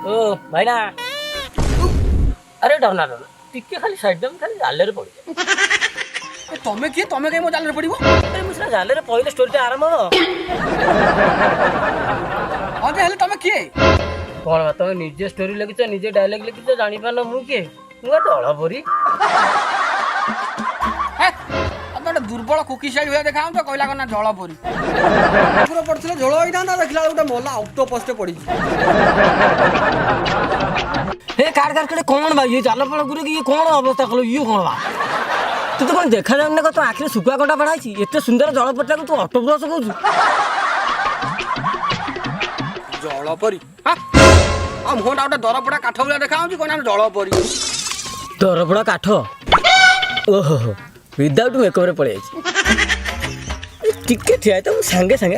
ओ भाईना अरे डरना डरना टिके खाली साइड दम खाली जाले रे पड़ी तमे किए तमे कहीं मो जाल रे पड़िबो अरे मुसरा जाले रे पहिले स्टोरी आरंभ हो अरे हेले तमे किए कोन बा तमे निजे स्टोरी लिखिछ निजे डायलॉग लिखिछ जानि पान मु के मुगा दळ परी गोटे दुर्बल कुकी साइड हुए देखा तो कहला ना जल परी पूरा पड़ছিল जल होइना ना देखला गोटे मोला ऑक्टोपस पड़ी हे कार कार कड़े कौन बा ये जाल पड़ गुरे ये कौन अवस्था कलो ये कौन बा तू तो कौन देखा जाने को तो आखिर सुकुआ कटा पड़ाई एते सुंदर जल पट्टा को तू ऑक्टोपस कहू जल परी आ मोटा गोटे दरपड़ा काठ भलिया देखा कहना जल परी दरपड़ा काठ ओहो विदाउट मेकअप रे पड़े टिके ठिया तो सांगे सांगे